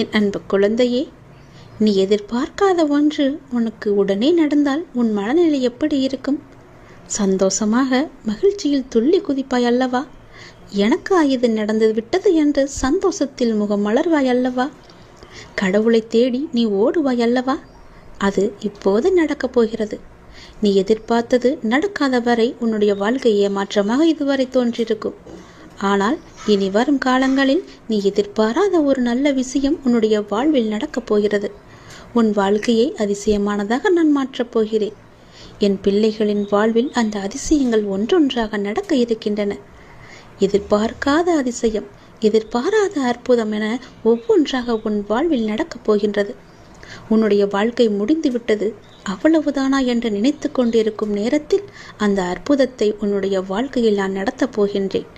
என் அன்பு குழந்தையே, நீ எதிர்பார்க்காத ஒன்று உனக்கு உடனே நடந்தால் உன் மனநிலை எப்படி இருக்கும்? சந்தோஷமாக மகிழ்ச்சியில் துள்ளி குதிப்பாய் அல்லவா? எனக்கு இது நடந்து விட்டது என்று சந்தோஷத்தில் முகம் மலர்வாய் அல்லவா? கடவுளை தேடி நீ ஓடுவாய் அல்லவா? அது இப்போது நடக்கப் போகிறது. நீ எதிர்பார்த்தது நடக்காத வரை உன்னுடைய வாழ்க்கை ஏமாற்றமாக இதுவரை தோன்றியிருக்கும். ஆனால் இனி வரும் காலங்களில் நீ எதிர்பாராத ஒரு நல்ல விஷயம் உன்னுடைய வாழ்வில் நடக்கப் போகிறது. உன் வாழ்க்கையை அதிசயமானதாக நான் மாற்றப் போகிறேன். என் பிள்ளைகளின் வாழ்வில் அந்த அதிசயங்கள் ஒன்றொன்றாக நடக்க இருக்கின்றன. எதிர்பார்க்காத அதிசயம், எதிர்பாராத அற்புதம் என ஒவ்வொன்றாக உன் வாழ்வில் நடக்கப் போகின்றது. உன்னுடைய வாழ்க்கை முடிந்துவிட்டது, அவ்வளவுதானா என்று நினைத்து கொண்டிருக்கும் நேரத்தில் அந்த அற்புதத்தை உன்னுடைய வாழ்க்கையில் நான் நடத்தப் போகின்றேன்.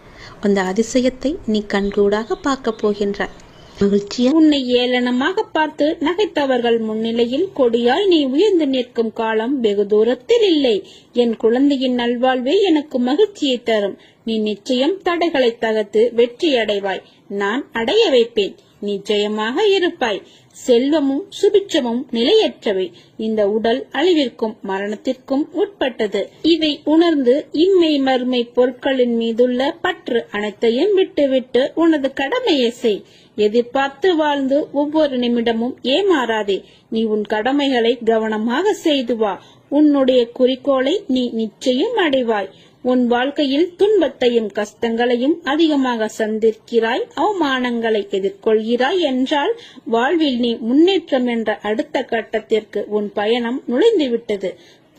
அந்த அதிசயத்தை நீ கண்கூடாக பார்க்க போகின்றாய். மகிழ்ச்சியா உன்னை ஏளனமாக பார்த்து நகைத்தவர்கள் முன்னிலையில் கொடியாய் நீ உயர்ந்து நிற்கும் காலம் வெகு தூரத்தில் இல்லை. என் குழந்தையின் நல்வாழ்வே எனக்கு மகிழ்ச்சியை தரும். நீ நிச்சயம் தடைகளை தகர்த்து வெற்றி அடைவாய். நான் அடைய வைப்பேன். நிச்சயமாக இருப்பாய். செல்வமும் சுபிட்சமும் நிலையற்றவை. இந்த உடல் அழிவிற்கும் மரணத்திற்கும் உட்பட்டது. இதை உணர்ந்து இம்மை மறுமை பொருட்களின் மீதுள்ள பற்று அனைத்தையும் விட்டுவிட்டு உனது கடமையை செய். எதிர்பார்த்து வாழ்ந்து ஒவ்வொரு நிமிடமும் ஏமாறாதே. நீ உன் கடமைகளை கவனமாக செய்து வா. உன்னுடைய குறிக்கோளை நீ நிச்சயம் அடைவாய். உன் வாழ்க்கையில் துன்பத்தையும் கஷ்டங்களையும் அதிகமாக சந்திக்கிறாய், அவமானங்களை எதிர்கொள்கிறாய் என்றால் வாழ்வில் நீ முன்னேற்றம் என்ற அடுத்த கட்டத்திற்கு உன் பயணம் நுழைந்துவிட்டது.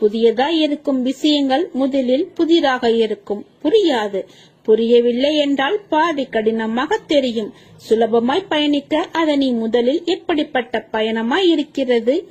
புதியதாய் இருக்கும் விஷயங்கள் முதலில் புதிராக இருக்கும், புரியாது. புரியவில்லை என்றால் பாதி கடினமாக தெரியும். சுலபமாய் பயணிக்க அதனை முதலில் எப்படிப்பட்ட பயணமாய்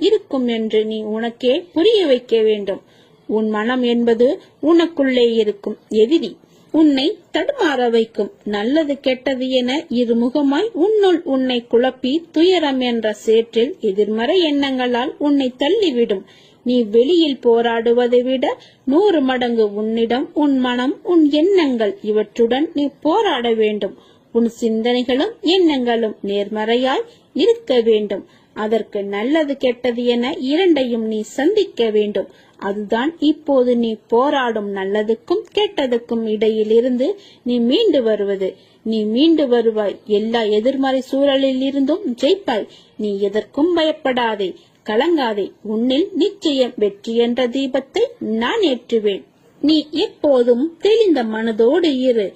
இருக்கும் என்று நீ உனக்கே புரிய வைக்க வேண்டும். உன் மனம் என்பது உனக்குள்ளே இருக்கும் எதிரி. உன்னை தடுமாற வைக்கும். நல்லது கெட்டது என இருமுகமாய் உன்னுள் உன்னை குழப்பி துயரம் என்ற சேற்றில் எதிர்மறை எண்ணங்களால் உன்னை தள்ளிவிடும். நீ வெளியில் போராடுவதை விட 100 மடங்கு உன்னிடம் உன் மனம், உன் எண்ணங்கள் இவற்றுடன் நீ போராட வேண்டும். உன் சிந்தனைகளும் எண்ணங்களும் நேர்மறையாய் இருக்க வேண்டும். அதற்கு நல்லது கெட்டது என இரண்டையும் நீ சந்திக்க வேண்டும். அதுதான் இப்போது நீ போராடும் நல்லதுக்கும் கெட்டதுக்கும் இடையிலிருந்து நீ மீண்டு வருவது. நீ மீண்டு வருவாய். எல்லா எதிர்மறை சூழலில் இருந்தும் ஜெயிப்பாய். நீ எதற்கும் பயப்படாதே, கலங்காதே. உன்னில் நிச்சயம் வெற்றி என்ற தீபத்தை நான் ஏற்றுவேன். நீ எப்போதும் தெளிந்த மனதோடு இரு.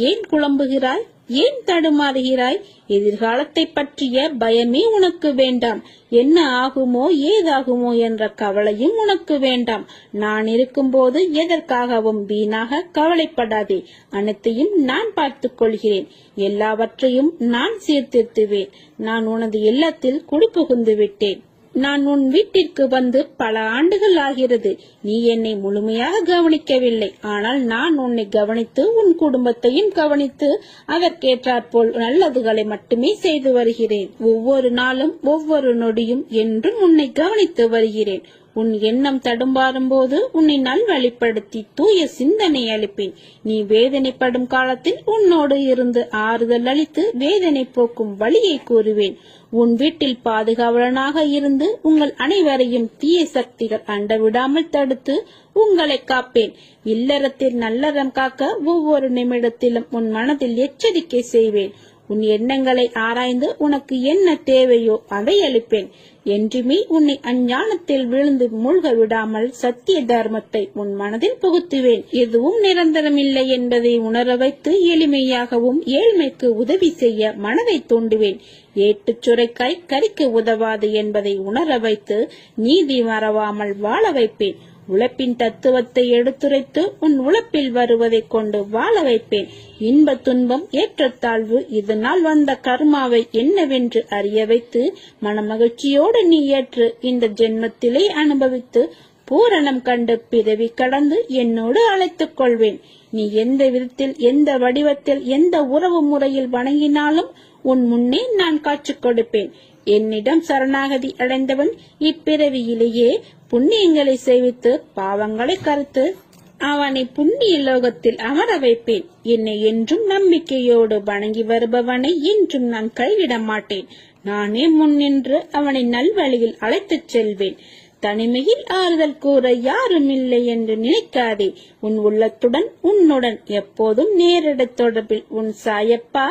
ஏன் குழம்புகிறாய்? ஏன் தடுமாறுகிறாய்? எதிர்காலத்தை பற்றிய பயமே உனக்கு வேண்டாம். என்ன ஆகுமோ ஏதாகுமோ என்ற கவலையும் உனக்கு வேண்டாம். நான் இருக்கும்போது எதற்காகவும் வீணாக கவலைப்படாதே. அனைத்தையும் நான் பார்த்துக் கொள்கிறேன். எல்லாவற்றையும் நான் சீர்திருத்துவேன். நான் உனது இல்லத்தில் குடிபுகுந்து விட்டேன். நான் உன் வீட்டிற்கு வந்து பல ஆண்டுகள் ஆகிறது. நீ என்னை முழுமையாக கவனிக்கவில்லை. ஆனால் நான் உன்னை கவனித்து உன் குடும்பத்தையும் கவனித்து அதற்கேற்றாற்போல் நல்லதுகளை மட்டுமே செய்து வருகிறேன். ஒவ்வொரு நாளும் ஒவ்வொரு நொடியும் என்றும் உன்னை கவனித்து வருகிறேன். உன் எண்ணம் தடுமாறும் போது உன்னை நல்வழிப்படுத்தி தூய சிந்தனை அளிப்பேன். நீ வேதனைப்படும் காலத்தில் உன்னோடு இருந்து ஆறுதல் அளித்து வேதனை போக்கும் வழியை கூறுவேன். உன் வீட்டில் பாதுகாவலனாக இருந்து உங்கள் அனைவரையும் தீய சக்திகள் அண்டவிடாமல் தடுத்து உங்களை காப்பேன். இல்லறத்தில் நல்லறம் காக்க ஒவ்வொரு நிமிடத்திலும் உன் மனதில் எச்சரிக்கை செய்வேன். உன் எண்ணங்களை ஆராய்ந்து உனக்கு என்ன தேவையோ அதை அளிப்பேன். என்றுமே உன்னை அஞ்ஞானத்தில் விழுந்து மூழ்க விடாமல் சத்திய தர்மத்தை உன் மனதில் புகுத்துவேன். எதுவும் நிரந்தரமில்லை என்பதை உணர வைத்து எளிமையாகவும் ஏழ்மைக்கு உதவி செய்ய மனதை தூண்டுவேன். ஏட்டுச் சுரைக்காய் கறிக்கு உதவாது என்பதை உணர வைத்து நீதி மறவாமல் வாழ வைப்பேன். உழைப்பின் தத்துவத்தை எடுத்துரைத்து உன் உழைப்பில் வருவதை கொண்டு வாழ வைப்பேன். இன்ப துன்பம் ஏற்றத்தாழ்வு இதனால் வந்த கர்மாவை என்னவென்று அறிய வைத்து மனமகிழ்ச்சியோடு நீ ஏற்று இந்த ஜென்மத்திலே அனுபவித்து பூரணம் கண்டு பிறவி கடந்து என்னோடு அழைத்துக் கொள்வேன். நீ எந்த விதத்தில், எந்த வடிவத்தில், எந்த உறவு முறையில் வணங்கினாலும் உன் முன்னே நான் காட்சி கொடுப்பேன். என்னிடம் சரணாகதி அடைந்தவன் இப்பிறவியிலேயே புண்ணியங்களை செய்வித்து பாவங்களை கருத்து அவனை புண்ணிய லோகத்தில் அமர வைப்பேன். என்னை என்றும் நம்பிக்கையோடு வணங்கி வருபவனை என்றும் நான் கைவிட மாட்டேன். நானே முன்னின்று அவனை நல்வழியில் அழைத்துச் செல்வேன். தனிமையில் ஆறுதல் கூற யாரும் இல்லை என்று நினைக்காதே. உன் உள்ளத்துடன் உன்னுடன் எப்போதும் நேரடி தொடர்பில் உன் சாயப்பா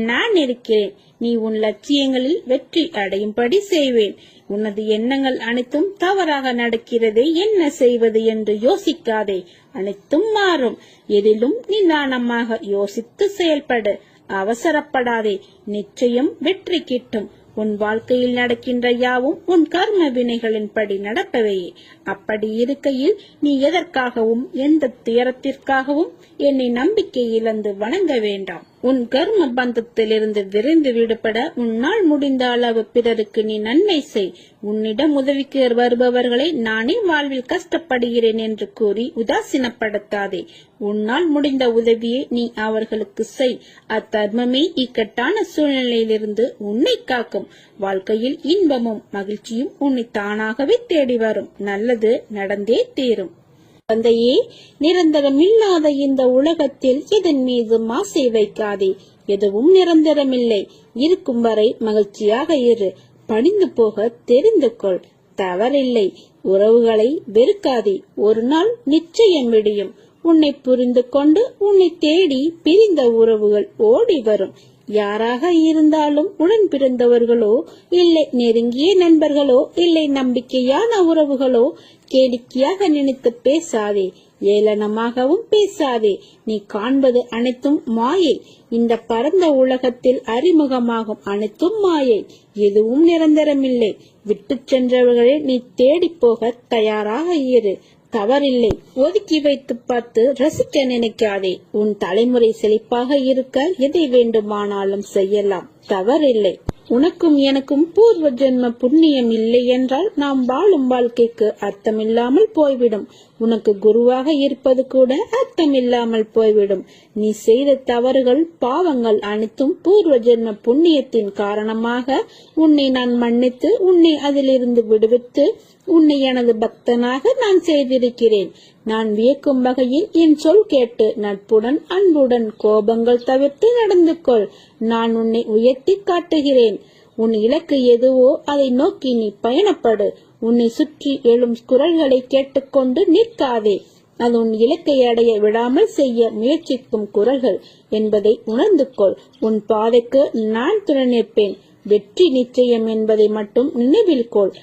நான் இருக்கிறேன். நீ உன் லட்சியங்களில் வெற்றி அடையும்படி செய்வேன். உனது எண்ணங்கள் அனைத்தும் தவறாக நடக்கிறதே, என்ன செய்வது என்று யோசிக்காதே. அனைத்தும் மாறும். எதிலும் நிதானமாக யோசித்து செயல்படு. அவசரப்படாதே. நிச்சயம் வெற்றி கிட்டும். உன் வாழ்க்கையில் நடக்கின்ற யாவும் உன் கர்ம வினைகளின் படி நடப்பவையே. அப்படி இருக்கையில் நீ எதற்காகவும் எந்த துயரத்திற்காகவும் என்னை நம்பிக்கை இழந்து வணங்க வேண்டாம். உன் கர்ம பந்தத்திலிருந்து விரைந்து விடுபட உன்னால் முடிந்த அளவு பிறருக்கு நீ நன்மை செய். உன்னிடம் உதவிக்கு வருபவர்களை நானே வாழ்வில் கஷ்டப்படுகிறேன் என்று கூறி உதாசீனப்படுத்தாதே. உன்னால் முடிந்த உதவியை நீ அவர்களுக்கு செய். அத்தர்மமே இக்கட்டான சூழ்நிலையிலிருந்து உன்னை காக்கும். வாழ்க்கையில் இன்பமும் மகிழ்ச்சியும் உன்னை தானாகவே தேடி வரும். நல்லது நடந்தே தீரும். தந்தையே, நிரந்தரமில்லாத இந்த உலகத்தில் இதன் மீது ஆசை வைக்காதே. எதுவும் நிரந்தரமில்லை. இருக்கும் வரை மகிழ்ச்சியாக இரு. பணிந்து போக தெரிந்து கொள். தவறில்லை. உறவுகளை வெறுக்காதே. ஒரு நாள் நிச்சயம் விடியும். உன்னை புரிந்து கொண்டு உன்னை தேடி பிரிந்த உறவுகள் ஓடி வரும். யாராக இருந்தாலும் உடன் பிறந்தவர்களோ இல்லை நெருங்கிய நண்பர்களோ இல்லை நம்பிக்கையான உறவுகளோ கேளிக்கையாக நினைத்து பேசாதே. ஏளனமாகவும் பேசாதே. நீ காண்பது அனைத்தும் மாயை. இந்த பரந்த உலகத்தில் அறிமுகமாகும் அனைத்தும் மாயை. எதுவும் நிரந்தரமில்லை. விட்டு சென்றவர்களை நீ தேடி போக தயாராக இரு. தவறில்லை. ஒதுக்கி வைத்து பார்த்து ரசிக்க நினைக்காதே. உன் தலைமுறை செழிப்பாக இருக்க எதை வேண்டுமானாலும் செய்யலாம். தவறில்லை. உனக்கும் எனக்கும் பூர்வ ஜென்ம புண்ணியம் இல்லை என்றால் நாம் வாழும் வாழ்க்கைக்கு அர்த்தமில்லாமல் போய்விடும். உனக்கு குருவாக இருப்பது கூட அர்த்தமில்லாமல் போய்விடும். நீ செய்த தவறுகள் பாவங்கள் அனைத்தும் பூர்வ ஜென்ம புண்ணியத்தின் காரணமாக உன்னை நான் மன்னித்து உன்னை அதிலிருந்து விடுவித்து உன்னை எனது பக்தனாக நான் செய்திருக்கிறேன். நான் வியக்கும் வகையில் என் சொல் கேட்டு நட்புடன் அன்புடன் கோபங்கள் தவிர்த்து நடந்து கொள். நான் உன்னை உயர்த்தி காட்டுகிறேன். உன் இலக்கு எதுவோ அதை நோக்கி நீ பயணப்படு. உன்னை சுற்றி எழும் குரல்களை கேட்டுக்கொண்டு நிற்காதே. அது உன் இலக்கை அடைய விடாமல் செய்ய முயற்சிக்கும் குரல்கள் என்பதை உணர்ந்து கொள். உன் பாதைக்கு நான் துணை நிற்பேன். வெற்றி நிச்சயம் என்பதை மட்டும் நினைவில் கொள்.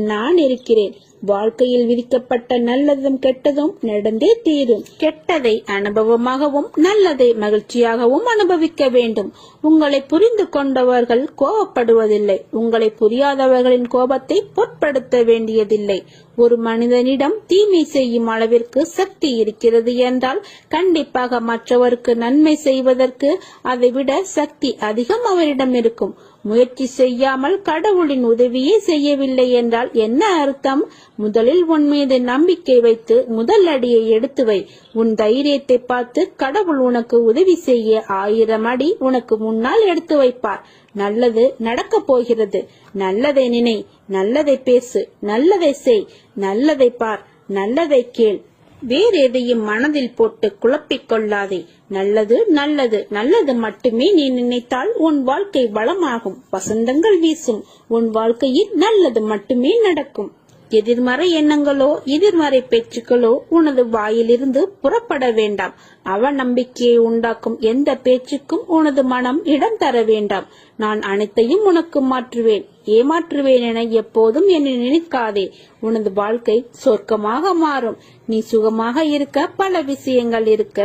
நான் இருக்கிறேன். வாழ்க்கையில் விதிக்கப்பட்ட நல்லதும் கெட்டதும் நடந்தே தீரும். கெட்டதை அனுபவமாகவும் நல்லதை மகிழ்ச்சியாகவும் அனுபவிக்க வேண்டும். உங்களை புரிந்து கொண்டவர்கள் கோபப்படுவதில்லை. உங்களை புரியாதவர்களின் கோபத்தை பொருட்படுத்த வேண்டியதில்லை. ஒரு மனிதனிடம் தீமை செய்யும் அளவிற்கு சக்தி இருக்கிறது என்றால் கண்டிப்பாக மற்றவருக்கு நன்மை செய்வதற்கு அதைவிட சக்தி அதிகம் அவரிடம் இருக்கும். முயற்சி செய்யாமல் கடவுளின் உதவியே செய்யவில்லை என்றால் என்ன அர்த்தம்? முதலில் உன் மீது நம்பிக்கை வைத்து முதல் அடியை எடுத்து வை. உன் தைரியத்தை பார்த்து கடவுள் உனக்கு உதவி செய்ய 1000 அடி உனக்கு முன்னால் எடுத்து வைப்பார். நல்லது நடக்க போகிறது. நல்லதை நினை, நல்லதை பேசு, நல்லதை செய், நல்லதை பார், நல்லதை கேள். வேற எதையும் மனதில் போட்டு குழப்பிக் கொள்ளாதே. நல்லது நல்லது நல்லது மட்டுமே நீ நினைத்தால் உன் வாழ்க்கை வளமாகும். வசந்தங்கள் வீசும். உன் வாழ்க்கையில் நல்லது மட்டுமே நடக்கும். எதிர்மறை எண்ணங்களோ எதிர்மறை பேச்சுக்களோ உனது வாயிலிருந்து புறப்பட வேண்டாம். அவநம்பிக்கையை உண்டாக்கும் எந்த பேச்சுக்கும் உனது மனம் இடம் தர வேண்டாம். நான் அனைத்தையும் உனக்கு மாற்றுவேன், ஏமாற்றுவேன் என எப்போதும் என்னை நினைக்காதே. உனது வாழ்க்கை சொர்க்கமாக மாறும். நீ சுகமாக இருக்க பல விஷயங்கள் இருக்க,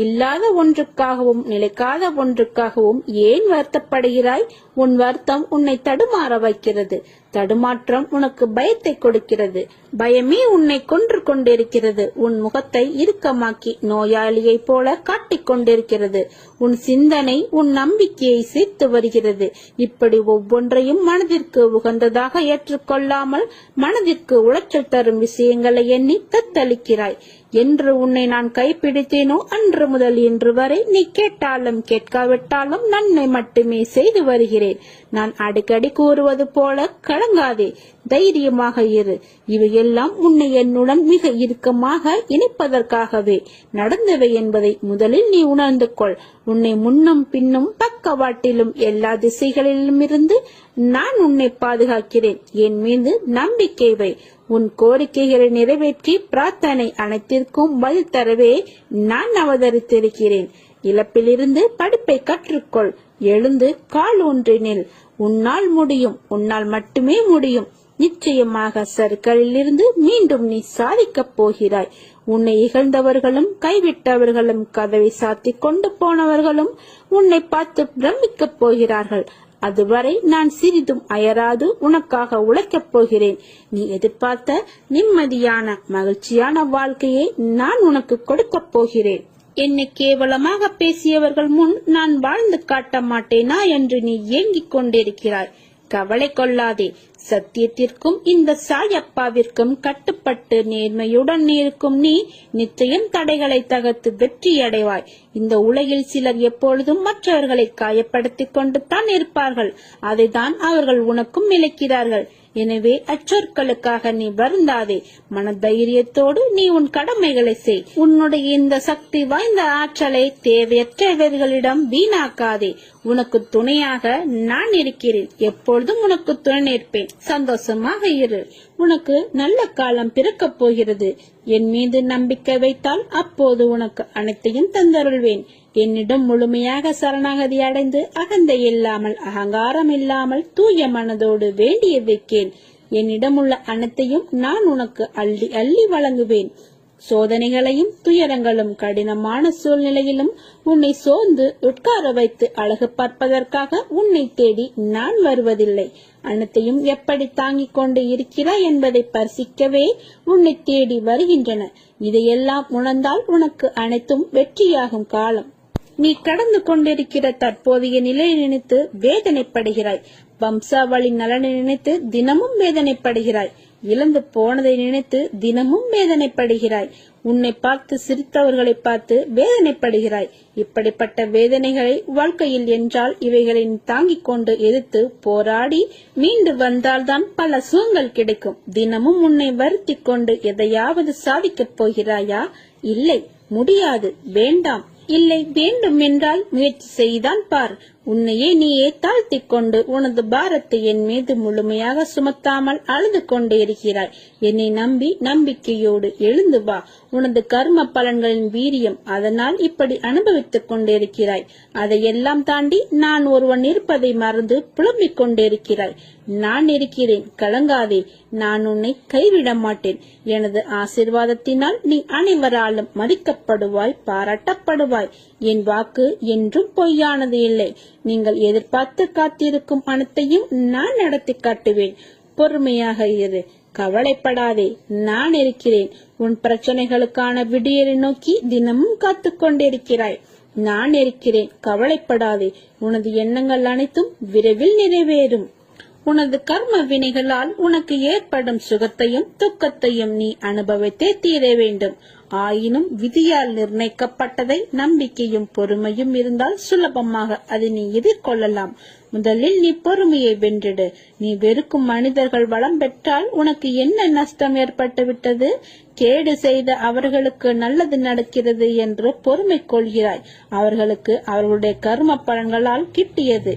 இல்லாத ஒன்றுக்காகவும் நிலைக்காத ஒன்றுக்காகவும் ஏன் வருத்தப்படுகிறாய்? உன் வருத்தம் உன்னை தடுமாற வைக்கிறது. தடுமாற்றம் உனக்கு பயத்தை கொடுக்கிறது. பயமே உன்னை கொன்று கொண்டிருக்கிறது. உன் முகத்தை இறுக்கமாக்கி நோயாளியை போல காட்டிக் கொண்டிருக்கிறது. உன் சிந்தனை உன் நம்பிக்கையை சேர்த்து வருகிறது. இப்படி ஒவ்வொன்றையும் மனதிற்கு உகந்ததாக ஏற்றுக்கொள்ளாமல் மனதிற்கு உளைச்சல் தரும் விஷயங்களை எண்ணி தத்தளிக்கிறாய். என்று உன்னை நான் கைப்பிடித்தேனோ அன்று முதல் இன்று வரை நீ கேட்டாலும் கேட்காவிட்டாலும் நன்மை மட்டுமே செய்து வருகிறேன். நான் அடிக்கடி கூறுவது போல கலங்காதே, தைரியமாக இரு. இவையெல்லாம் உன்னை என்னுடன் மிக இறுக்கமாக இணைப்பதற்காகவே நடந்தவை என்பதை முதலில் நீ உணர்ந்து கொள். உன்னை முன்னும் பின்னும் பக்கவாட்டிலும் எல்லா திசைகளிலும் இருந்து நான் உன்னை பாதுகாக்கிறேன். என் மீது நம்பிக்கை வை. உன் கோரிக்கைகளை நிறைவேற்றி பிரார்த்தனை அனைத்திற்கும் பதில் தரவே நான் அவதரித்திருக்கிறேன். இழப்பிலிருந்து படிப்பை கற்றுக்கொள். எழுந்து கால் ஊன்றினில். உன்னால் முடியும், உன்னால் மட்டுமே முடியும். நிச்சயமாக சறுக்கலிலிருந்து மீண்டும் நீ சாதிக்கப் போகிறாய். உன்னை இகழ்ந்தவர்களும் கைவிட்டவர்களும் கதவை சாத்தி கொண்டு போனவர்களும் உன்னை பார்த்து பிரமிக்கப் போகிறார்கள். அதுவரை நான் சிறிதும் அயராது உனக்காக உழைக்கப் போகிறேன். நீ எதிர்பார்த்த நிம்மதியான மகிழ்ச்சியான வாழ்க்கையை நான் உனக்கு கொடுக்கப் போகிறேன். என்னை கேவலமாக பேசியவர்கள் முன் நான் வாழ்ந்து காட்ட மாட்டேனா என்று நீ ஏங்கிக் கொண்டிருக்கிறாய். கவலை கொள்ளாதே. சத்தியத்திற்கும் இந்த சாயப்பாவிற்கும் கட்டுப்பட்டு நேர்மையுடன் இருக்கும் நீ நிச்சயம் தடைகளை தகர்த்து வெற்றி அடைவாய். இந்த உலகில் சிலர் எப்பொழுதும் மற்றவர்களை காயப்படுத்திக் கொண்டு தான் இருப்பார்கள். அதைதான் அவர்கள் உனக்கும் இழைக்கிறார்கள். எனவே அச்சொற்களுக்காக நீ வருந்தாதே. மன தைரியத்தோடு நீ உன் கடமைகளை செய். உன்னுடைய இந்த சக்தி வாய்ந்த ஆற்றலை தேவையற்றவர்களிடம் வீணாக்காதே. உனக்கு துணையாக நான் இருக்கிறேன். எப்பொழுதும் உனக்கு துணை நிற்பேன். சந்தோஷமாக இரு. உனக்கு நல்ல காலம் பிறக்கப் போகிறது. என் மீது நம்பிக்கை வைத்தால் அப்போது உனக்கு அனைத்தையும் தந்தருள்வேன். என்னிடம் முழுமையாக சரணாகதி அடைந்து அகந்தை இல்லாமல் அகங்காரம் இல்லாமல் தூய மனதோடு வேண்டியதை கேள். என்னிடம் உள்ள அனைத்தையும் நான் உனக்கு அள்ளி அள்ளி வழங்குவேன். சோதனைகளையும் துயரங்களும் கடினமான சூழ்நிலையிலும் உன்னை சோர்ந்து உட்கார வைத்து அழகு பார்ப்பதற்காக உன்னை தேடி நான் வருவதில்லை. அனைத்தையும் எப்படி தாங்கிக் கொண்டு இருக்கிறாய் என்பதை பரிசிக்கவே உன்னை தேடி வருகின்றன. இதையெல்லாம் உணர்ந்தால் உனக்கு அனைத்தும் வெற்றியாகும் காலம். நீ கடந்து கொண்டிருக்கிற தற்போதைய நிலையை நினைத்து வேதனைப்படுகிறாய். வம்சாவளி நலனை நினைத்து தினமும் வேதனைப்படுகிறாய். இழந்து போனதை நினைத்து தினமும் வேதனைப்படுகிறாய். உன்னை பார்த்து சிரித்தவர்களை பார்த்து வேதனைப்படுகிறாய். இப்படிப்பட்ட வேதனைகளை வாழ்க்கையில் என்றால் இவைகளை தாங்கிக் கொண்டு எதிர்த்து போராடி மீண்டு வந்தால்தான் பல சுகங்கள் கிடைக்கும். தினமும் உன்னை வருத்தி கொண்டு எதையாவது சாதிக்கப் போகிறாயா? இல்லை, முடியாது, வேண்டாம். இல்லை, வேண்டும் என்றால் முயற்சி செய்தான் பார். உன்னையே நீயே தாழ்த்திக் கொண்டு உனது பாரத்தை என் மீது முழுமையாக சுமத்தாமல் அழுது கொண்டே இருக்கிறாய். என்னை நம்பி நம்பிக்கையோடு எழுந்து வா. உனது கர்ம பலன்களின் வீரியம், அதனால் இப்படி அனுபவித்துக் கொண்டிருக்கிறாய். அதையெல்லாம் தாண்டி நான் ஒருவன் இருப்பதை மறந்து புலம்பிக் கொண்டிருக்கிறாய். நான் இருக்கிறேன், கலங்காதே. நான் உன்னை கைவிட மாட்டேன். எனது ஆசீர்வாதத்தினால் நீ அனைவராலும் மதிக்கப்படுவாய், பாராட்டப்படுவாய். என் வாக்கு என்றும் பொய்யானது இல்லை. நீங்கள் எதிர்பார்த்து காத்திருக்கும் அனைத்தையும் நான் நடத்தி காட்டுவேன். பொறுமையாக இரு, கவலைப்படாதே. நான் இருக்கிறேன். உன் பிரச்சனைகளுக்கான விடியலை நோக்கி தினமும் காத்து கொண்டிருக்கிறாய். நான் இருக்கிறேன், கவலைப்படாதே. உனது எண்ணங்கள் அனைத்தும் விரைவில் நிறைவேறும். உனது கர்ம வினைகளால் உனக்கு ஏற்படும் சுகத்தையும் துக்கத்தையும் நீ அனுபவித்தே தீர வேண்டும். ஆயினும் விதியால் நிர்ணயிக்கப்பட்டதை நம்பிக்கையும் பொறுமையும் இருந்தால் சுலபமாக அதை நீ எதிர்கொள்ளலாம். முதலில் நீ பொறுமையை வென்றிடு. நீ வெறுக்கும் மனிதர்கள் வளம் பெற்றால் உனக்கு என்ன நஷ்டம் ஏற்பட்டு விட்டது? கேடு செய்த அவர்களுக்கு நல்லது நடக்கிறது என்று பொறுமை கொள்கிறாய். அவர்களுக்கு அவர்களுடைய கர்ம பலன்களால் கிட்டியது.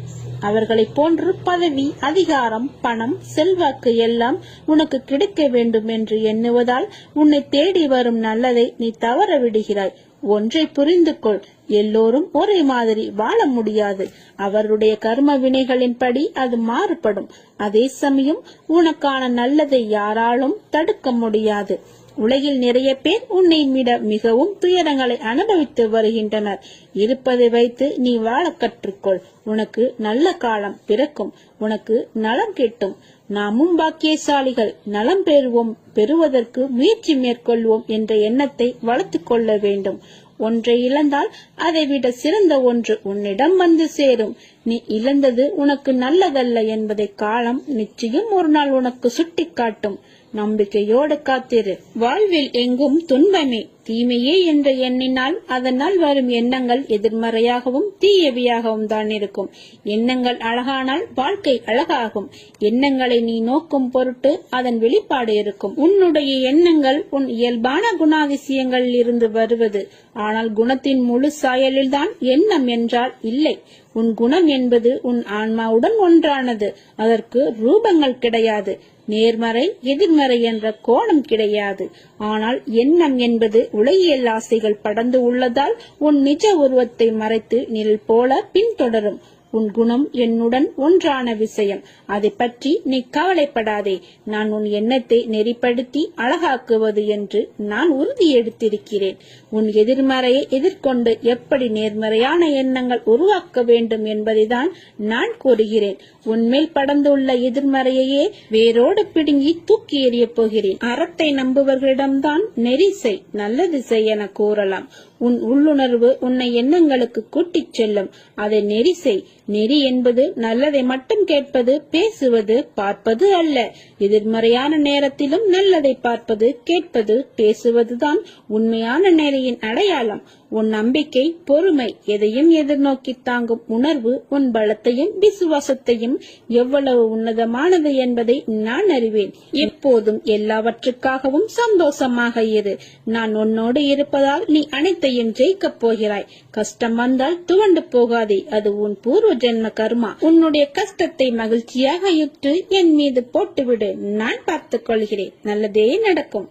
அவர்களை போன்று பதவி, அதிகாரம், பணம், செல்வாக்கு எல்லாம் உனக்கு கிடைக்க வேண்டும் என்று எண்ணுவதால் உன்னை தேடி வரும் நல்லதை நீ தவற விடுகிறாய். ஒன்றை புரிந்து கொள், எல்லோரும் ஒரே மாதிரி வாழ முடியாது. அவருடைய கர்ம வினைகளின்படி அது மாறுபடும். அதே சமயம் உனக்கான நல்லதை யாராலும் தடுக்க முடியாது. உலகில் நிறைய பேர் உன்னை விட மிகவும் துயரங்களை அனுபவித்து வருகின்றனர். இருப்பதை வைத்து நீ வாழ கற்றுக்கொள். உனக்கு நல்ல காலம் பிறக்கும். உனக்கு நலம் கிட்டும். நாமும் பாக்கியசாலிகள். நலம் பெறுவோம், பெறுவதற்கு முயற்சி மேற்கொள்வோம் என்ற எண்ணத்தை வளர்த்துக் கொள்ள வேண்டும். ஒன்றை இழந்தால் அதை விட சிறந்த ஒன்று உன்னிடம் வந்து சேரும். நீ இழந்தது உனக்கு நல்லதல்ல என்பதை காலம் நிச்சயம் ஒரு நாள் உனக்கு சுட்டி காட்டும். நம்பிக்கையோடு காத்திரு. வாழ்வில் எங்கும் துன்பமே தீமையே என்று எண்ணினால் அதனால் வரும் எண்ணங்கள் எதிர்மறையாகவும் தீயவையாகவும் தான் இருக்கும். எண்ணங்கள் அழகானால் வாழ்க்கை அழகாகும். எண்ணங்களை நீ நோக்கும் பொருட்டு அதன் வெளிப்பாடு இருக்கும். உன்னுடைய எண்ணங்கள் உன் இயல்பான குணாதிசயங்களில் இருந்து வருவது. ஆனால் குணத்தின் முழு சாயலில்தான் எண்ணம் என்றால் இல்லை. உன் குணம் என்பது உன் ஆன்மாவுடன் ஒன்றானது. அதற்கு ரூபங்கள் கிடையாது. நேர்மறை எதிர்மறை என்ற கோணம் கிடையாது. ஆனால் எண்ணம் என்பது உலகியல் ஆசைகள் படர்ந்து உள்ளதால் உன் நிஜ உருவத்தை மறைத்து நிழல் போல பின்தொடரும். உன் குணம் என்னுடன் ஒன்றான விஷயம். அதை பற்றி நீ கவலைப்படாதே. நான் உன் எண்ணத்தை நெறிப்படுத்தி அழகாக்குவது என்று நான் உறுதி எடுத்திருக்கிறேன். உன் எதிர்மறையை எதிர்கொண்டு எப்படி நேர்மறையான எண்ணங்கள் உருவாக்க வேண்டும் என்பதைதான் நான் கூறுகிறேன். உன்மேல் படர்ந்துள்ள எதிர்மறையையே வேரோடு பிடுங்கி தூக்கி எறிய போகிறேன். அறத்தை நம்புவர்களிடம்தான் நெறி செய், நல்லது செய் என கூறலாம். உன் உள்ளுணர்வு உன்னை எண்ணங்களுக்கு கூட்டிச் செல்லும். அதை நெறி செய். நெறி என்பது நல்லதை மட்டும் கேட்பது, பேசுவது, பார்ப்பது அல்ல. எதிர்மறையான நேரத்திலும் நல்லதை பார்ப்பது, கேட்பது, பேசுவதுதான் உண்மையான நெறியின் அடையாளம். உன் நம்பிக்கை, பொறுமை, எதையும் எதிர்நோக்கி தாங்கும் உணர்வு உன் பலத்தையும் விசுவாசத்தையும் எவ்வளவு உன்னதமானது என்பதை நான் அறிவேன். எப்போதும் எல்லாவற்றுக்காகவும் சந்தோஷமாக இரு. நான் உன்னோடு இருப்பதால் நீ அனைத்தையும் ஜெயிக்கப் போகிறாய். கஷ்டம் வந்தால் துவண்டு போகாதே. அது உன் பூர்வ ஜென்ம கர்மா. உன்னுடைய கஷ்டத்தை மகிழ்ச்சியாக யுற்று என் மீது போட்டுவிடு. நான் பார்த்துக் கொள்கிறேன். நல்லதே நடக்கும்.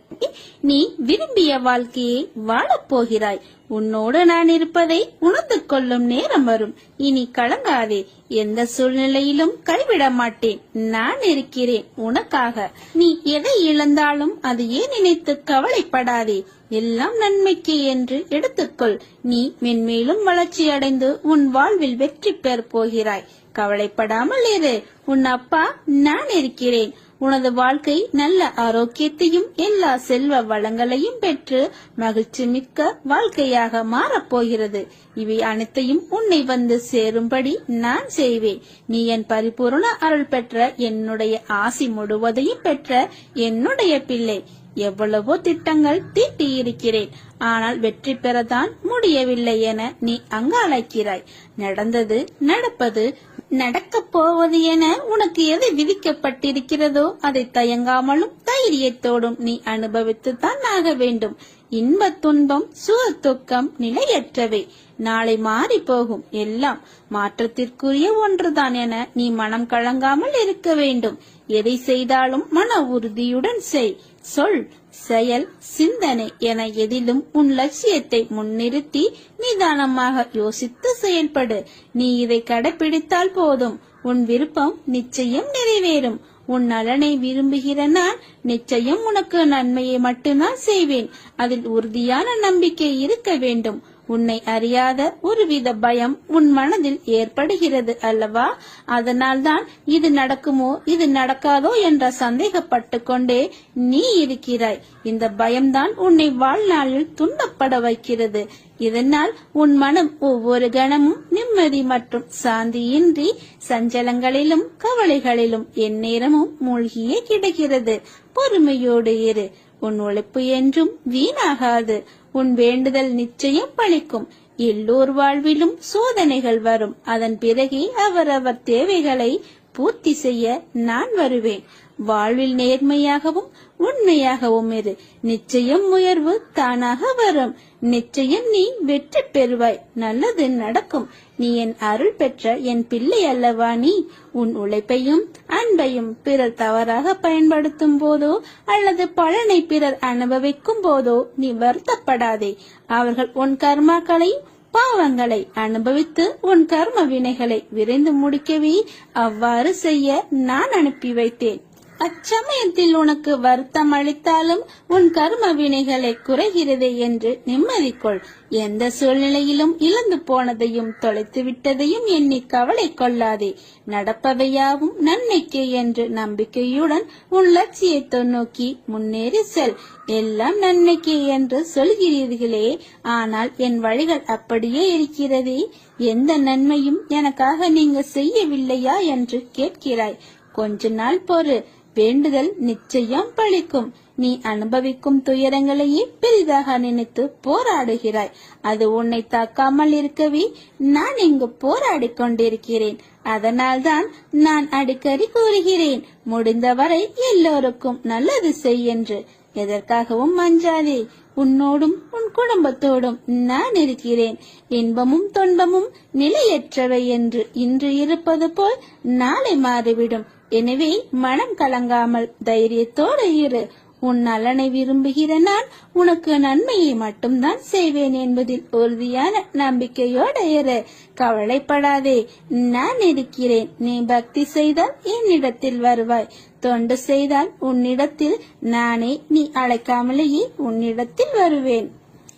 நீ விரும்பிய வாழ்க்கையை வாழப் போகிறாய். உன்னோடு நான் இருப்பதை உணர்ந்து கொள்ளும் நேரம் வரும். இனி கலங்காதே. எந்த சூழ்நிலையிலும் கைவிட மாட்டேன். நான் இருக்கிறேன் உனக்காக. நீ எதை இழந்தாலும் அதையே நினைத்து கவலைப்படாதே. எல்லாம் நன்மைக்கு என்று எடுத்துக்கொள். நீ மென்மேலும் வளர்ச்சி அடைந்து உன் வாழ்வில் வெற்றி பெற போகிறாய். கவலைப்படாமல் இரு. உன் அப்பா நான் இருக்கிறேன். உனது வாழ்க்கை நல்ல ஆரோக்கியத்தையும் எல்லா செல்வ வளங்களையும் பெற்று மகிழ்ச்சி மிக்க வாழ்க்கையாக மாறப்போகிறது. இவை அனைத்தையும் உன்னை வந்து சேரும்படி நான் செய்வேன். நீ என் பரிபூர்ண அருள் பெற்ற, என்னுடைய ஆசி முழுவதையும் பெற்ற என்னுடைய பிள்ளை. எவ்வளவோ திட்டங்கள் தீட்டி இருக்கிறேன். ஆனால் வெற்றி பெறத்தான் முடியவில்லை என நீ அங்காளைக்கிறாய். நடந்தது, நடப்பது, நடக்கப் போவது என உனக்கு எது விதிக்கப்பட்டிருக்கிறதோ அதை தயங்காமலும் தைரியத்தோடும் நீ அனுபவித்துத்தான் ஆக வேண்டும். இன்ப துன்பம், சுக துக்கம் நிலையற்றவை. நாளை மாறி போகும். எல்லாம் மாற்றத்திற்குரிய ஒன்றுதான் என நீ மனம் கலங்காமல் இருக்க வேண்டும். எதை செய்தாலும் மன உறுதியுடன் செய். சொல், செயல், சிந்தனை என எதிலும் உன் லட்சியத்தை முன்னிறுத்தி நிதானமாக யோசித்து செயல்படு. நீ இதை கடைபிடித்தால் போதும். உன் விருப்பம் நிச்சயம் நிறைவேறும். உன் நலனை விரும்புகிற நான் நிச்சயம் உனக்கு நன்மையை மட்டும்தான் செய்வேன். அதில் உறுதியான நம்பிக்கை இருக்க வேண்டும். உன்னை அறியாத ஒருவித பயம் உன் மனதில் ஏற்படுகிறது அல்லவா? அதனால்தான் இது நடக்குமோ இது நடக்காதோ என்ற சந்தேகப்பட்டு கொண்டே நீ இருக்கிறாய். இந்த பயம்தான் உன்னை வாழ்நாளில் துன்பப்பட வைக்கிறது. இதனால் உன் மனம் ஒவ்வொரு கணமும் நிம்மதி மற்றும் சாந்தியின்றி சஞ்சலங்களிலும் கவலைகளிலும் எந்நேரமும் மூழ்கியே கிடக்கிறது. பொறுமையோடு இரு. உன் உழைப்பு என்றும் வீணாகாது. உன் வேண்டுதல் நிச்சயம் பலிக்கும். எல்லோர் வாழ்விலும் சோதனைகள் வரும். அதன் பிறகே அவரவர் தேவைகளை பூர்த்தி செய்ய நான் வருவேன். வாழ்வில் நேர்மையாகவும் உண்மையாகவும் இரு. நிச்சயம் உயர்வு தானாக வரும். நிச்சயம் நீ வெற்றி பெறுவாய். நல்லது நடக்கும். நீ என் அருள் பெற்ற என் பிள்ளை அல்லவா நீ? உன் உழைப்பையும் அன்பையும் பிறர் தவறாக பயன்படுத்தும் போதோ அல்லது பலனை பிறர் அனுபவிக்கும் போதோ நீ வருத்தப்படாதே. அவர்கள் உன் கர்மாக்களை பாவங்களை அனுபவித்து உன் கர்ம வினைகளை விரைந்து முடிக்கவே அவ்வாறு செய்ய நான் அனுப்பி வைத்தேன். அச்சமயத்தில் உனக்கு வருத்தம் அளித்தாலும் உன் கர்ம வினைகளை குறைகிறதே என்று நிம்மதி கொள். எந்த சூழ்நிலையிலும் இழந்து போனதையும் தொலைத்து விட்டதையும் எண்ணி கவலை கொள்ளாதே. நடப்பவையாவும் நன்மைக்கே என்று நம்பிக்கையுடன் உன் லட்சியத்தை நோக்கி முன்னேறி செல். எல்லாம் நன்மைக்கே என்று சொல்கிறீர்களே, ஆனால் என் வழிகள் அப்படியே இருக்கிறதே. எந்த நன்மையும் எனக்காக நீங்க செய்யவில்லையா என்று கேட்கிறாய். கொஞ்ச நாள் பொறு. வேண்டுதல் நிச்சயம் பலிக்கும். நீ அனுபவிக்கும் துயரங்களையே பெரிதாக நினைத்து போராடுகிறாய். அது உன்னை தாக்காமல் இருக்கவே நான் இங்கு போராடி கொண்டிருக்கிறேன். அதனால்தான் நான் அடிக்கடி கூறுகிறேன், முடிந்தவரை எல்லோருக்கும் நல்லது செய் என்று. எதற்காகவும் அஞ்சாதே. உன்னோடும் உன் குடும்பத்தோடும் நான் இருக்கிறேன். இன்பமும் துன்பமும் நிலையற்றவை என்று இன்று இருப்பது போல் நாளை மாறிவிடும். எனவே மனம் கலங்காமல் தைரியத்தோடு இரு. உன் நலனை விரும்புகிற நான் உனக்கு நன்மையை மட்டும்தான் செய்வேன் என்பதில் உறுதியான நம்பிக்கையோடு இரு. கவலைப்படாதே, நான் இருக்கிறேன். நீ பக்தி செய்தால் என்னிடத்தில் வருவாய். தொண்டு செய்தால் உன்னிடத்தில் நானே, நீ அழைக்காமலேயே உன்னிடத்தில் வருவேன்.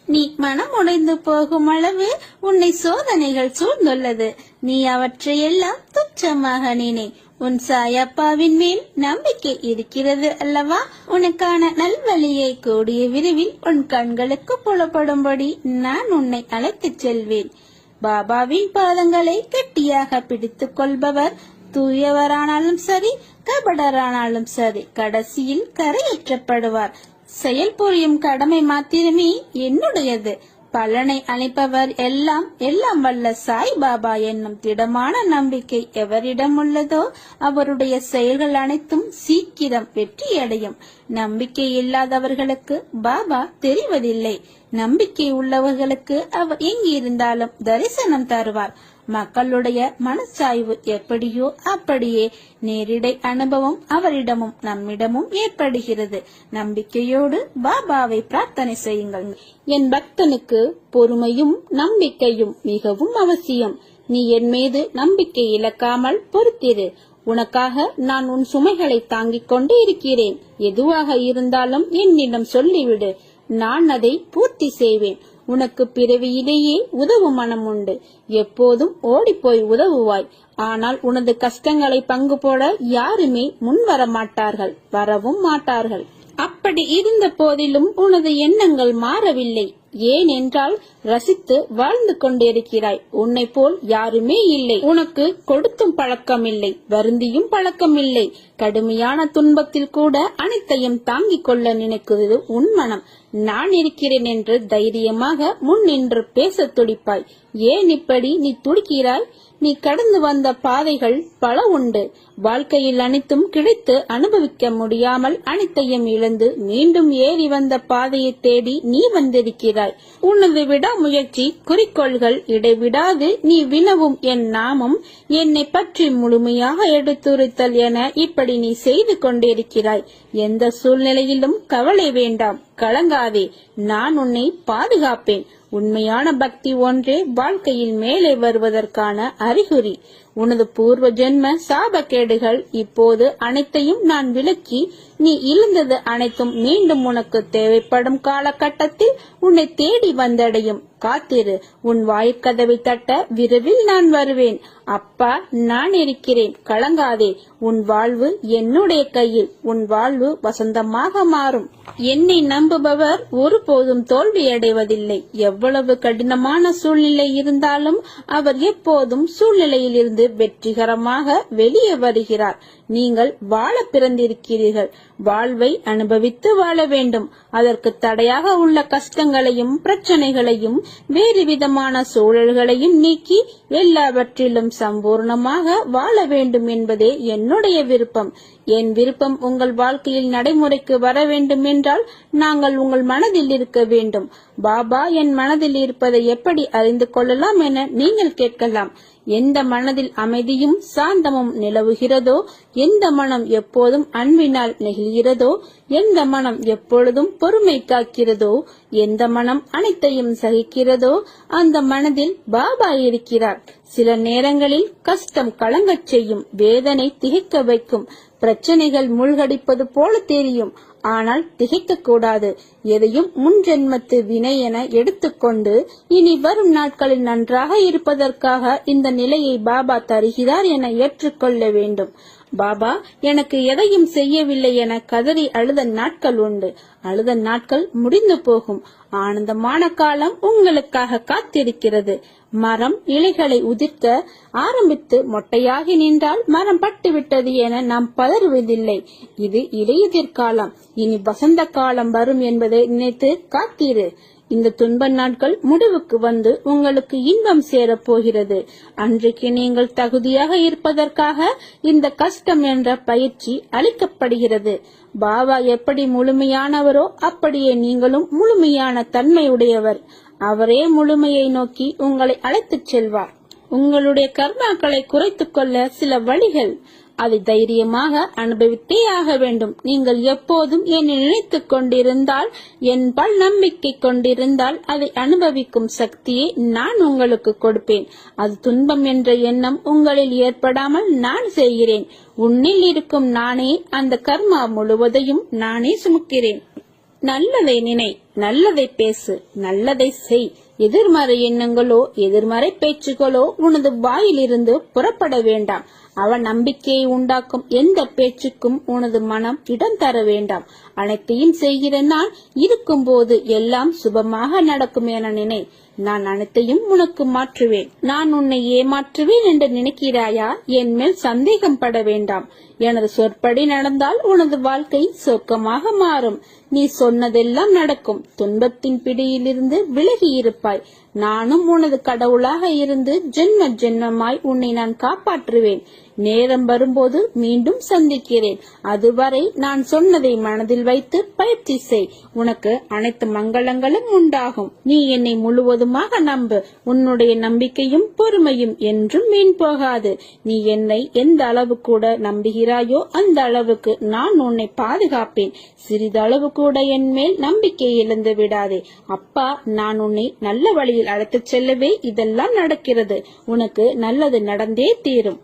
நீ மனம் உடைந்து போகும் அளவு உன்னை சோதனைகள் சூழ்ந்துள்ளது. நீ அவற்றையெல்லாம் துச்சமாக நினை. உன் சாயப்பாவின் மேல் நம்பிக்கை இருக்கிறது அல்லவா? உனக்கான நல்வழியை கூடிய விரைவில் உன் கண்களுக்கு புலப்படும்படி நான் உன்னை அழைத்துச் செல்வேன். பாபாவின் பாதங்களை கெட்டியாக பிடித்துக் கொள்பவர் தூயவரானாலும் சரி, கபடரானாலும் சரி, கடைசியில் கரையேற்றப்படுவார். செயல் புரியும் கடமை மாத்திரமே என்னுடையது. பலனை அளிப்பவர் எல்லாம் வல்ல சாய் பாபா என்னும் திடமான நம்பிக்கை எவரிடம் உள்ளதோ அவருடைய செயல்கள் அனைத்தும் சீக்கிரம் வெற்றியடையும். நம்பிக்கை இல்லாதவர்களுக்கு பாபா தெரிவதில்லை. நம்பிக்கை உள்ளவர்களுக்கு அவர் எங்கிருந்தாலும் தரிசனம் தருவார். மக்களுடைய மனச்சாய்வு எப்படியோ அப்படியே நேரிடை அனுபவம் அவரிடமும் நம்மிடமும் ஏற்படுகிறது. நம்பிக்கையோடு பாபாவை பிரார்த்தனை செய்யுங்கள். என் பக்தனுக்கு பொறுமையும் நம்பிக்கையும் மிகவும் அவசியம். நீ என் மீது நம்பிக்கை இழக்காமல் பொறுத்திரு. உனக்காக நான் உன் சுமைகளை தாங்கிக் கொண்டு இருக்கிறேன். எதுவாக இருந்தாலும் என்னிடம் சொல்லிவிடு, நான் அதை பூர்த்தி செய்வேன். உனக்கு பிறவியிலேயே உதவும் மனம் உண்டு. எப்போதும் ஓடிப்போய் உதவுவாய். ஆனால் உனது கஷ்டங்களை பங்கு போட யாருமே முன் வர மாட்டார்கள், வரவும் மாட்டார்கள். அப்படி இருந்த போதிலும் உனது எண்ணங்கள் மாறவில்லை. ஏனென்றால் ரசித்து வாழ்ந்து கொண்டிருக்கிறாய். உன்னை போல் யாருமே இல்லை. உனக்கு கொடுத்தும் பழக்கம் இல்லை, வருந்தியும் பழக்கம் இல்லை. கடுமையான துன்பத்தில் கூட அனைத்தையும் தாங்கிக் கொள்ள நினைக்கிறது உன் மனம். நான் இருக்கிறேன் என்று தைரியமாக முன் நின்று பேச துடிப்பாய். ஏன் இப்படி நீ துடிக்கிறாய்? நீ கடந்து வந்த பாதைகள் பல உண்டு. வாழ்க்கையில் அனைத்தும் கிடைத்து அனுபவிக்க முடியாமல் அனைத்தையும் இழந்து மீண்டும் ஏறி வந்த பாதையை தேடி நீ வந்திருக்கிறாய். உனது விடாமுயற்சி, குறிக்கோள்கள், இடைவிடாது நீ வினவும் என் நாமம், என்னை பற்றி முழுமையாக எடுத்துரைத்தல் என இப்படி நீ செய்து கொண்டிருக்கிறாய். எந்த சூழ்நிலையிலும் கவலை வேண்டாம், கலங்காதே. நான் உன்னை பாதுகாப்பேன். உண்மையான பக்தி ஒன்றே வாழ்க்கையில் மேலே வருவதற்கான அறிகுறி. உனது பூர்வ ஜென்ம சாபக்கேடுகள் இப்போது அனைத்தையும் நான் விலக்கி நீ இழந்தது அனைத்தும் மீண்டும் உனக்கு தேவைப்படும் காலகட்டத்தில் உன்னை தேடி வந்தடையும். காத்திரு. உன் வாய்க்கதவை தட்ட விரைவில் நான் வருவேன். அப்பா, நான் இருக்கிறேன், கலங்காதே. உன் வாழ்வு என்னுடைய கையில். உன் வாழ்வு வசந்தமாக மாறும். என்னை நம்புபவர் ஒருபோதும் தோல்வியடைவதில்லை. எவ்வளவு கடினமான சூழ்நிலை இருந்தாலும் அவர் எப்போதும் சூழ்நிலையில் இருந்து வெற்றிகரமாக வெளியே வருகிறார். நீங்கள் வாழ பிறந்திருக்கிறீர்கள். வாழ்வை அனுபவித்து வாழ வேண்டும். அதற்கு தடையாக உள்ள கஷ்டங்களையும் பிரச்சனைகளையும் வேறு விதமான சூழல்களையும் நீக்கி எல்லாவற்றிலும் சம்பூர்ணமாக வாழ வேண்டும் என்பதே என்னுடைய விருப்பம். என் விருப்பம் உங்கள் வாழ்க்கையில் நடைமுறைக்கு வர வேண்டும் என்றால் நாங்கள் உங்கள் மனதில் இருக்க வேண்டும். பாபா என் மனதில் இருப்பதை எப்படி அறிந்து கொள்ளலாம் என நீங்கள் கேட்கலாம். எந்த மனதில் அமைதியும் சாந்தமும் நிலவுகிறதோ, எந்த மனம் எப்போதும் அன்பினால் நெகிழ்கிறதோ, எந்த மனம் எப்பொழுதும் பொறுமை காக்கிறதோ, எந்த மனம் அனைத்தையும் சகிக்கிறதோ அந்த மனதில் பாபா இருக்கிறார். சில நேரங்களில் கஷ்டம் கலங்கச் செய்யும், வேதனை திகைக்க வைக்கும், பிரச்சனைகள் மூழ்கடிப்பது போல தெரியும். ஆனால் திகைக்க கூடாது. எதையும் முன் ஜென்மத்து வினை என எடுத்துக்கொண்டு இனி வரும் நாட்களில் நன்றாக இருப்பதற்காக இந்த நிலையை பாபா தருகிறார் என ஏற்றுக்கொள்ள வேண்டும். பாபா எனக்கு எதையும் செய்யவில்லை என கதறி அழுத நாட்கள் உண்டு. அழுத நாட்கள் முடிந்து போகும். ஆனந்தமான காலம் உங்களுக்காக காத்திருக்கிறது. மரம் இலைகளை உதிர்க்க ஆரம்பித்து மொட்டையாகி நின்றால் மரம் பட்டுவிட்டது என நாம் பதறுவதில்லை. இது இலையுதிர் காலம். இனி வசந்த காலம் வரும் என்பதை நினைத்து காத்திரு. இந்த துன்ப நாட்கள் முடிவுக்கு வந்து உங்களுக்கு இன்பம் சேரப் போகிறது. அன்றைக்கு நீங்கள் தகுதியாக இருப்பதற்காக இந்த கஷ்டம் என்ற பயிற்சி அளிக்கப்படுகிறது. பாபா எப்படி முழுமையானவரோ அப்படியே நீங்களும் முழுமையான தன்மையுடையவர். அவரே முழுமையை நோக்கி உங்களை அழைத்துச் செல்வார். உங்களுடைய கர்மாக்களை குறைத்துக் கொள்ள சில வழிகள். அதை தைரியமாக அனுபவித்தே ஆக வேண்டும். நீங்கள் எப்போதும் என்னை நினைத்துக் கொண்டிருந்தால், என்பால் நம்பிக்கை கொண்டிருந்தால் அதை அனுபவிக்கும் சக்தியை நான் உங்களுக்கு கொடுப்பேன். அது துன்பம் என்ற எண்ணம் உங்களில் ஏற்படாமல் நான் செய்கிறேன். உன்னில் இருக்கும் நானே அந்த கர்மா முழுவதையும் நானே சுமக்கிறேன். நல்லதை நினை, நல்லதை பேசு, நல்லதை செய். எதிர்மறை எண்ணங்களோ எதிர்மறை பேச்சுகளோ உனது வாயிலிருந்து புறப்பட வேண்டாம். அவன் நம்பிக்கையை உண்டாக்கும் எந்த பேச்சுக்கும் உனது மனம் இடம் தர வேண்டாம். அனைத்தையும் செய்கிற நான் இருக்கும் போது எல்லாம் சுபமாக நடக்கும் என நினை. நான் அனைத்தையும் உனக்கு மாற்றுவேன். நான் உன்னை ஏமாற்றுவேன் என்று நினைக்கிறாயா? என் மேல் சந்தேகம் பட வேண்டாம். எனது சொற்படி நடந்தால் உனது வாழ்க்கை சொர்க்கமாக மாறும். நீ சொன்னதெல்லாம் நடக்கும். துன்பத்தின் பிடியிலிருந்து விலகி இருப்பாய். நானும் உனது கடவுளாக இருந்து ஜென்ம ஜென்மமாய் உன்னை நான் காப்பாற்றுவேன். நேரம் வரும்போது மீண்டும் சந்திக்கிறேன். அதுவரை நான் சொன்னதை மனதில் வைத்து பயிற்சி செய். உனக்கு அனைத்து மங்களங்களும் உண்டாகும். நீ என்னை முழுவதுமாக நம்பு. உன்னுடைய நம்பிக்கையும் பொறுமையும் என்றும் வீண் போகாது. நீ என்னை எந்த அளவு கூட நம்புகிறாயோ அந்த அளவுக்கு நான் உன்னை பாதுகாப்பேன். சிறிதளவு கூட என் மேல் நம்பிக்கை இழந்து விடாதே. அப்பா, நான் உன்னை நல்ல வழியில் அழைத்துச் செல்லவே இதெல்லாம் நடக்கிறது. உனக்கு நல்லது நடந்தே தீரும்.